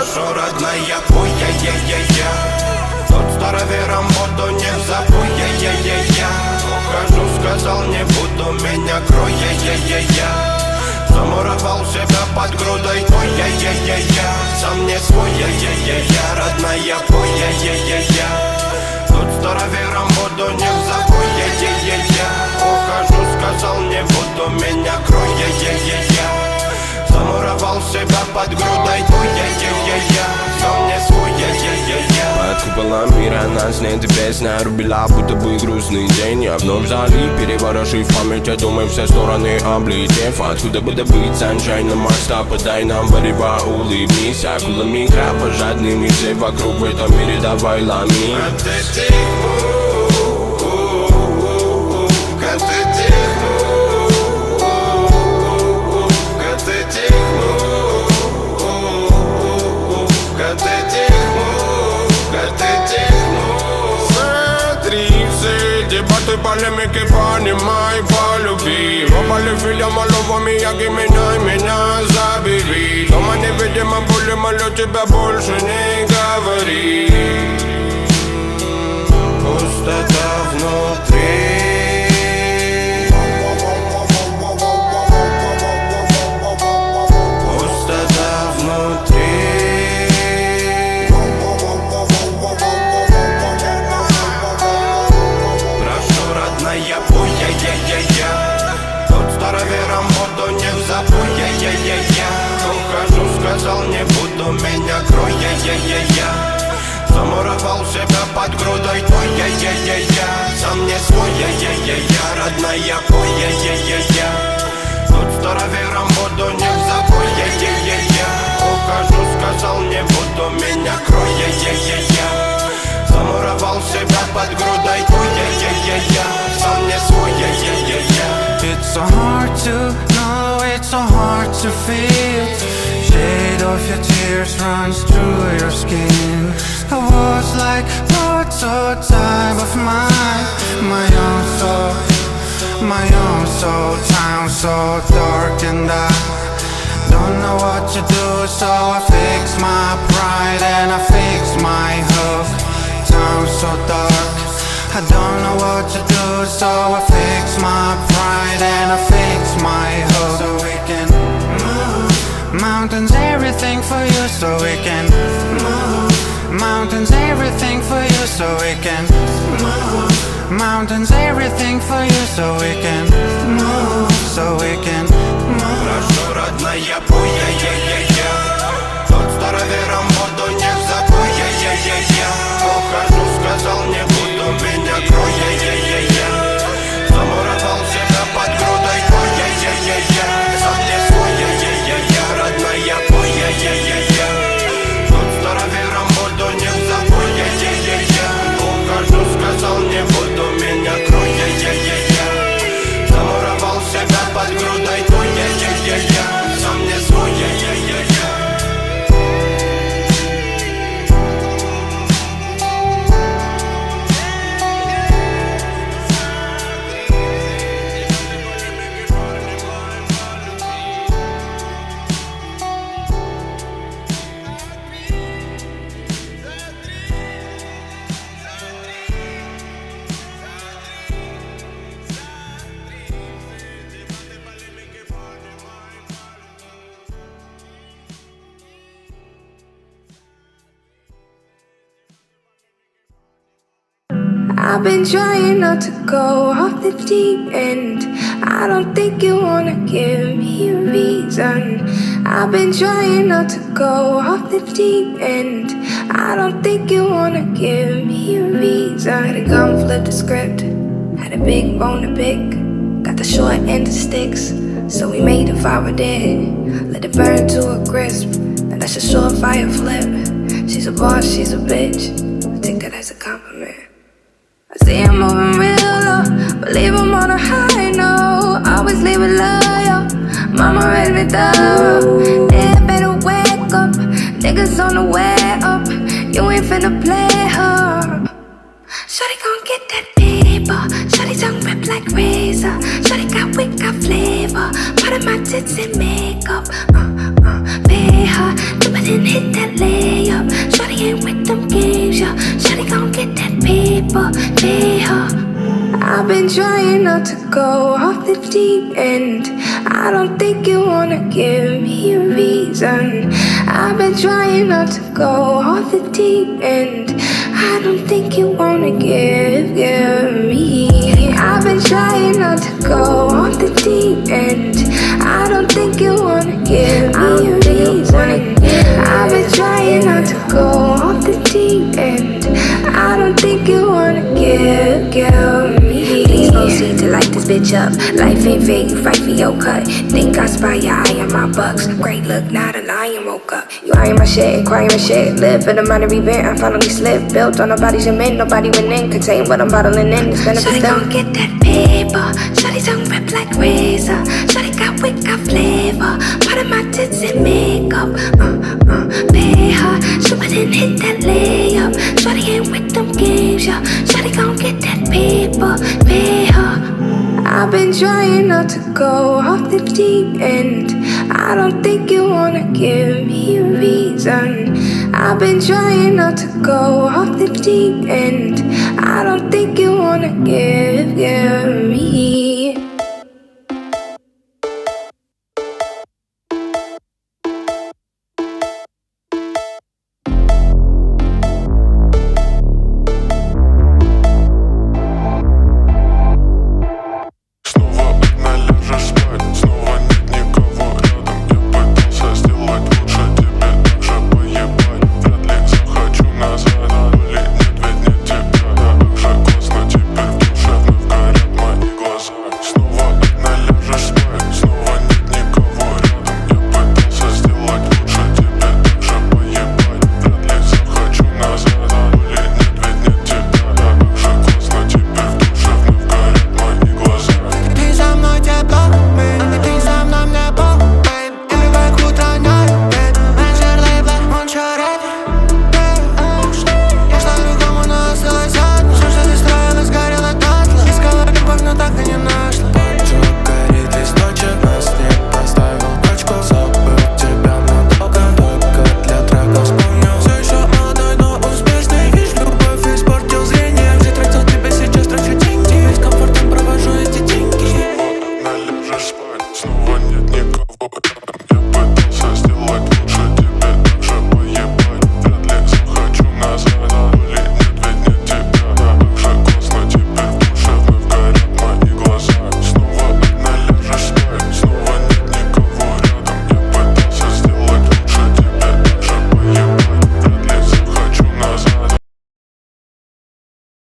Прошу, родная, пой, я тот старовером буду, не забудь, я ухожу, сказал, не буду, меня крой, я замуровал себя под грудой твой, я сам не свой, я родная, пой, я тут старовером буду, не забудь, я ухожу, сказал, не буду, меня крой, я замуровал себя под грудой твой, я сам не свой, я под куполом мира нас нет, песня рубила, будто бы грустный день. Я вновь залип, переворошив память, я думаю, все стороны облетев. Откуда бы добыть sunshine, Марса, подай нам варева, улыбнись. Акулами кровожадными, все вокруг в этом мире, давай ломи. Дебаты, полемики, понимай, полюби. Попали фильма ловами, яги, меня забери. Дома невидимо боли, молю тебя, больше не говори. Пустота внутри. Пустота внутри. Я пой, я тот старовером буду, не забудь, я ухожу, сказал, не буду, меня крой, я замуровал себя под грудой твой, я сам не свой, я родная, пой, я тут старовером буду, не забудь, я ухожу, сказал, не буду, меня крой, я замуровал себя под грудой твой, я сам не свой, я. It's so hard to know, it's so hard to feel. Shade of your tears runs through your skin. I was like lots of time of mine, my own soul, town so dark, and I don't know what to do, so I fix my pride and I fix my hook. Town so dark, I don't know what to do, so I fix my pride and I fix my hope. So we can move mountains, everything for you, so we can move mountains, everything for you, so we can move mountains, everything for you, so we can move, so we can move. Прошу, родная, пой, я тот старовером буду, не забудь, я ухожу, сказал, не буду, меня крой, я замуровал себя под грудой твой, я сам не свой, я родная, пой, я тут старовером буду, не забудь, я ухожу, сказал, не буду, меня крой, я замуровал себя под грудой твой, я сам не свой, я. I've been trying not to go off the deep end. I don't think you wanna give me a reason. I've been trying not to go off the deep end. I don't think you wanna give me a reason. Had a gun, flip the script. Had a big bone to pick. Got the short end of sticks, so we made a fire dead. Let it burn to a crisp. Now that's a surefire flip. She's a boss, she's a bitch. I take that as a compliment. I see him moving real low, but leave him on a high note. Always leave it loyal. Mama raised me thorough. Dad better wake up. Niggas on the way up. You ain't finna play her. Shawty gon' get that paper. Shawty tongue rip like razor. Shawty got wit, got flavor. Part of my tits and makeup. Pay her. Stupid and hit that layup. Shawty ain't with them games, yo. Shawty gon' get that paper, pay her. I've been trying not to go off the deep end. I don't think you wanna give me a reason. I've been trying not to go off the deep end. I don't think you wanna give me. I've been trying not to go off the deep end. I don't think you wanna give me a reason. I've been trying not to go off the deep end. I don't think you wanna give me. Please proceed to light this bitch up. Life ain't fair, you fight for your cut. Think I spy your eye on my bucks. Great look, not a lion woke up. You eyeing my shit, crying my shit. Live for the minor event, I finally slipped. Built on nobody's cement, nobody went in. Contain what I'm bottling in, it's benefits them. Shawty gon' get that paper. Shawty tongue rip like razor. Shawty got wick, got flavor. Part of my tits and makeup. Pay her. Stupid and hit that layup. Shawty ain't with them games, yo. Shawty gon' get that paper, pay her. I've been trying not to go off the deep end. I don't think you wanna give me a reason. I've been trying not to go off the deep end. I don't think you wanna give me.